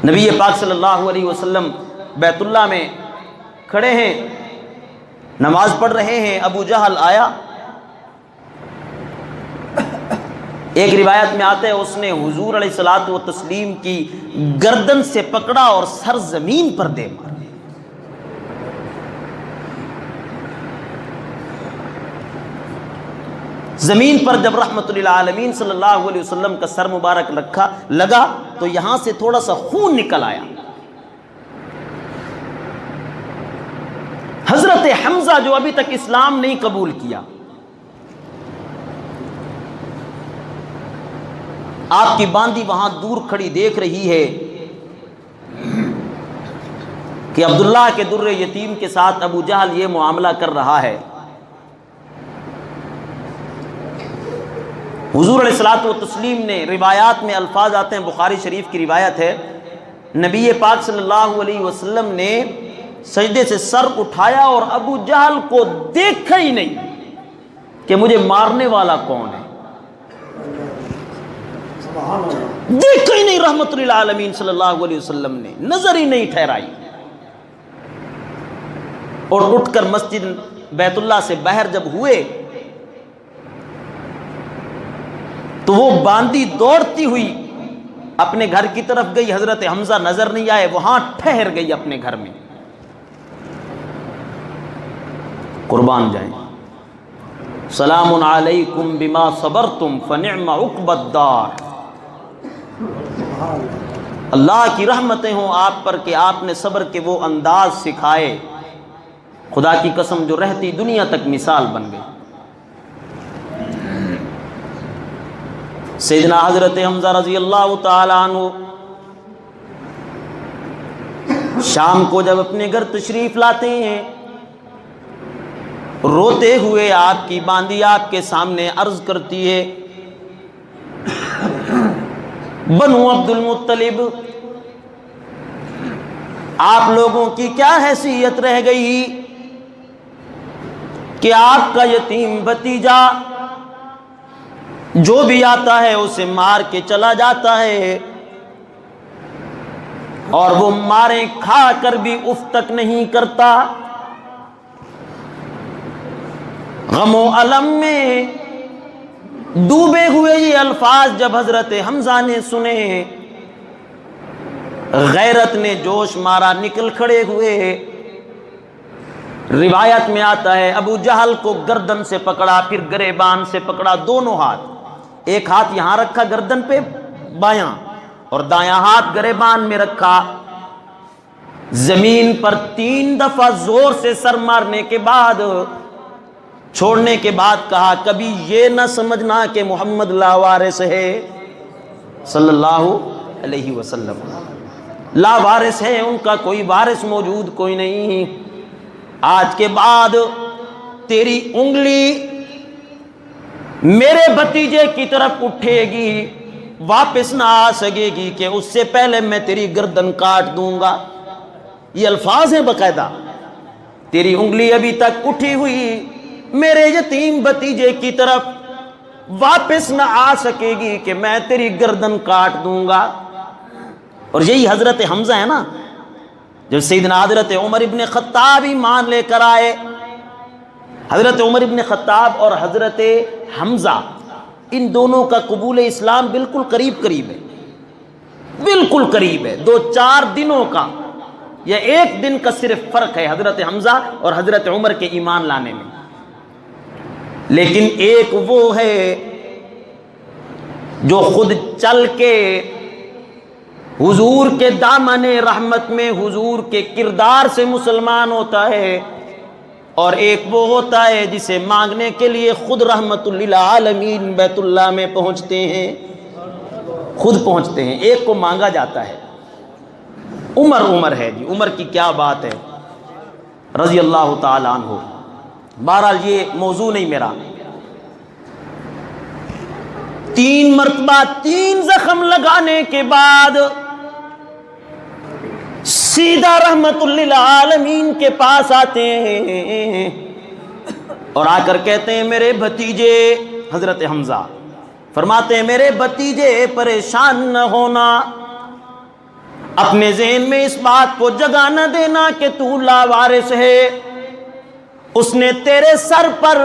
نبی پاک صلی اللہ علیہ وسلم بیت اللہ میں کھڑے ہیں، نماز پڑھ رہے ہیں، ابو جہل آیا۔ ایک روایت میں آتا ہے اس نے حضور علیہ الصلوۃ والتسلیم کی گردن سے پکڑا اور سر زمین پر دے مارا۔ زمین پر جب رحمت للعالمین صلی اللہ علیہ وسلم کا سر مبارک لگا تو یہاں سے تھوڑا سا خون نکل آیا۔ حضرت حمزہ جو ابھی تک اسلام نہیں قبول کیا، آپ کی باندی وہاں دور کھڑی دیکھ رہی ہے کہ عبداللہ کے در یتیم کے ساتھ ابو جہل یہ معاملہ کر رہا ہے۔ حضور علیہ الصلوۃ والتسلیم نے، روایات میں الفاظ آتے ہیں، بخاری شریف کی روایت ہے، نبی پاک صلی اللہ علیہ وسلم نے سجدے سے سر اٹھایا اور ابو جہل کو دیکھا ہی نہیں کہ مجھے مارنے والا کون ہے، دیکھا ہی نہیں رحمت للعالمین صلی اللہ علیہ وسلم نے، نظر ہی نہیں ٹھہرائی، اور اٹھ کر مسجد بیت اللہ سے باہر جب ہوئے تو وہ باندی دوڑتی ہوئی اپنے گھر کی طرف گئی، حضرت حمزہ نظر نہیں آئے، وہاں ٹھہر گئی اپنے گھر میں۔ قربان جائیں، سلام علیکم بما صبرتم فنعم عقبی الدار، اللہ کی رحمتیں ہوں آپ پر کہ آپ نے صبر کے وہ انداز سکھائے، خدا کی قسم جو رہتی دنیا تک مثال بن گئی۔ سیدنا حضرت حمزہ رضی اللہ تعالی عنہ شام کو جب اپنے گھر تشریف لاتے ہیں، روتے ہوئے آپ کی باندی آپ کے سامنے عرض کرتی ہے، بنو عبد المطلب، آپ لوگوں کی کیا حیثیت رہ گئی کہ آپ کا یتیم بھتیجا جو بھی آتا ہے اسے مار کے چلا جاتا ہے، اور وہ مارے کھا کر بھی اف تک نہیں کرتا۔ غم و الم میں ڈوبے ہوئے یہ الفاظ جب حضرت حمزہ نے سنے، غیرت نے جوش مارا، نکل کھڑے ہوئے۔ روایت میں آتا ہے ابو جہل کو گردن سے پکڑا، پھر گریبان سے پکڑا، دونوں ہاتھ، ایک ہاتھ یہاں رکھا گردن پہ بایاں، اور دایاں ہاتھ گریبان میں رکھا، زمین پر 3 دفعہ زور سے سر مارنے کے بعد، چھوڑنے کے بعد کہا، کبھی یہ نہ سمجھنا کہ محمد لاوارث ہے صلی اللہ علیہ وسلم، لاوارث ہے، ان کا کوئی وارث موجود کوئی نہیں، آج کے بعد تیری انگلی میرے بھتیجے کی طرف اٹھے گی، واپس نہ آ سکے گی کہ اس سے پہلے میں تیری گردن کاٹ دوں گا۔ یہ الفاظ ہیں باقاعدہ، تیری انگلی ابھی تک اٹھی ہوئی میرے یتیم بھتیجے کی طرف، واپس نہ آ سکے گی کہ میں تیری گردن کاٹ دوں گا۔ اور یہی حضرت حمزہ ہے نا، جب سیدنا حضرت عمر ابن خطاب ایمان لے کر آئے، حضرت عمر ابن خطاب اور حضرت حمزہ، ان دونوں کا قبول اسلام بالکل قریب قریب ہے، بالکل قریب ہے، 2-4 دنوں کا یا 1 دن کا صرف فرق ہے حضرت حمزہ اور حضرت عمر کے ایمان لانے میں۔ لیکن ایک وہ ہے جو خود چل کے حضور کے دامن رحمت میں حضور کے کردار سے مسلمان ہوتا ہے، اور ایک وہ ہوتا ہے جسے مانگنے کے لیے خود رحمت للعالمین بیت اللہ میں پہنچتے ہیں، خود پہنچتے ہیں، ایک کو مانگا جاتا ہے۔ عمر ہے جی، عمر کی کیا بات ہے رضی اللہ تعالی عنہ۔ بہرحال یہ موضوع نہیں میرا۔ 3 مرتبہ 3 زخم لگانے کے بعد سیدھا رحمت للعالمین کے پاس آتے ہیں اور آ کر کہتے ہیں میرے بھتیجے، حضرت حمزہ فرماتے ہیں میرے بھتیجے پریشان نہ ہونا، اپنے ذہن میں اس بات کو جگہ نہ دینا کہ تو لاوارث ہے. اس نے تیرے سر پر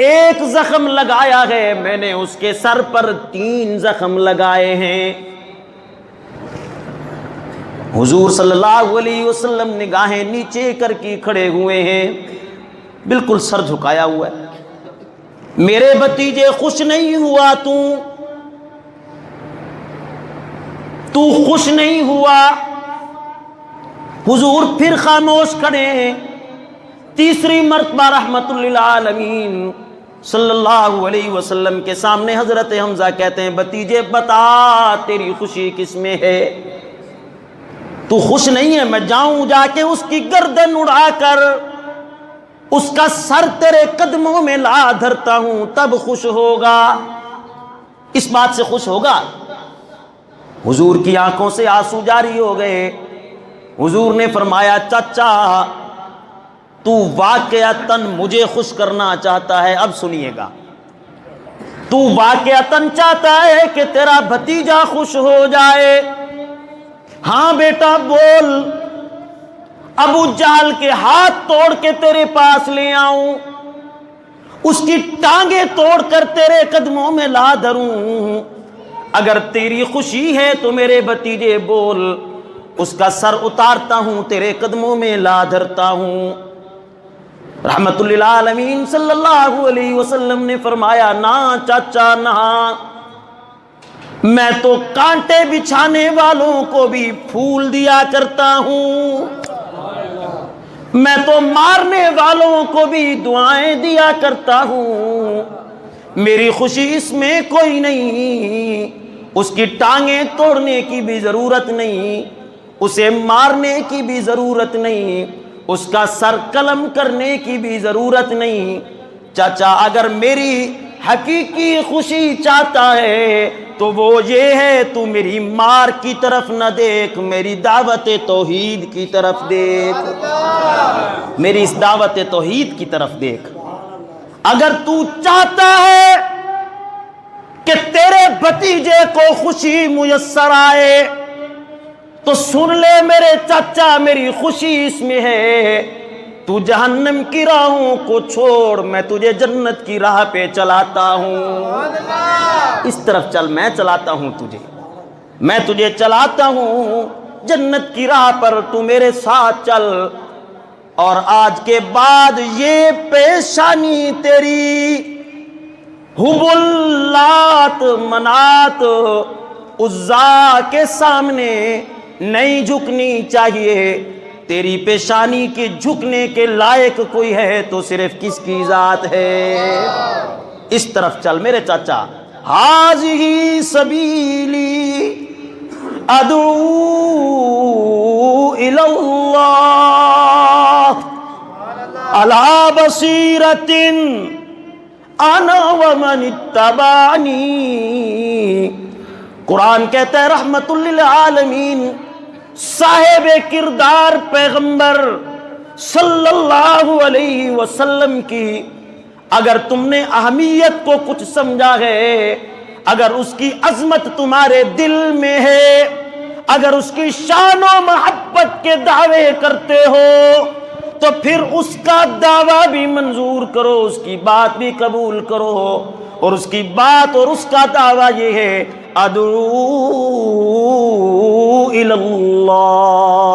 ایک زخم لگایا ہے، میں نے اس کے سر پر 3 زخم لگائے ہیں. حضور صلی اللہ علیہ وسلم نگاہیں نیچے کر کے کھڑے ہوئے ہیں، بالکل سر جھکایا ہوا ہے. میرے بھتیجے خوش نہیں ہوا، تو خوش نہیں ہوا. حضور پھر خاموش کھڑے ہیں. تیسری مرتبہ رحمت للعالمین صلی اللہ علیہ وسلم کے سامنے حضرت حمزہ کہتے ہیں بھتیجے بتا تیری خوشی کس میں ہے؟ تو خوش نہیں ہے، میں جاؤں جا کے اس کی گردن اڑا کر اس کا سر تیرے قدموں میں لا دھرتا ہوں، تب خوش ہوگا. اس بات سے خوش ہوگا. حضور کی آنکھوں سے آنسو جاری ہو گئے. حضور نے فرمایا چچا تو واقعتاً مجھے خوش کرنا چاہتا ہے. اب سنیے گا، تو واقعتاً چاہتا ہے کہ تیرا بھتیجا خوش ہو جائے. ہاں بیٹا بول، ابو جہل کے ہاتھ توڑ کے تیرے پاس لے آؤں، اس کی ٹانگیں توڑ کر تیرے قدموں میں لا دھروں. اگر تیری خوشی ہے تو میرے بھتیجے بول، اس کا سر اتارتا ہوں تیرے قدموں میں لا دھرتا ہوں. رحمت للعالمین صلی اللہ علیہ وسلم نے فرمایا نہ چاچا نہ، میں تو کانٹے بچھانے والوں کو بھی پھول دیا کرتا ہوں، میں تو مارنے والوں کو بھی دعائیں دیا کرتا ہوں. میری خوشی اس میں کوئی نہیں. اس کی ٹانگیں توڑنے کی بھی ضرورت نہیں، اسے مارنے کی بھی ضرورت نہیں، اس کا سر قلم کرنے کی بھی ضرورت نہیں. چاچا اگر میری حقیقی خوشی چاہتا ہے تو وہ یہ ہے تو میری مار کی طرف نہ دیکھ، میری دعوت توحید کی طرف دیکھ، میری اس دعوت توحید کی طرف دیکھ. اگر تو چاہتا ہے کہ تیرے بھتیجے کو خوشی میسر آئے تو سن لے میرے چچا، میری خوشی اس میں ہے تو جہنم کی راہوں کو چھوڑ، میں تجھے جنت کی راہ پہ چلاتا ہوں. اس طرف چل، میں چلاتا ہوں تجھے، میں تجھے چلاتا ہوں جنت کی راہ پر، تو میرے ساتھ چل. اور آج کے بعد یہ پیشانی تیری حبل لات منات عزا کے سامنے نہیں جھکنی چاہیے. تیری پیشانی کے جھکنے کے لائق کوئی ہے تو صرف کس کی ذات ہے. اس طرف چل میرے چاچا. ہاذہ سبیلی ادعو الی اللہ علی بصیرۃ انا ومن اتبعنی. قرآن کہتا ہے رحمت للعالمین صاحب کردار پیغمبر صلی اللہ علیہ وسلم کی اگر تم نے اہمیت کو کچھ سمجھا ہے، اگر اس کی عظمت تمہارے دل میں ہے، اگر اس کی شان و محبت کے دعوے کرتے ہو تو پھر اس کا دعویٰ بھی منظور کرو، اس کی بات بھی قبول کرو. اور اس کی بات اور اس کا دعویٰ یہ ہے ادعو الی اللہ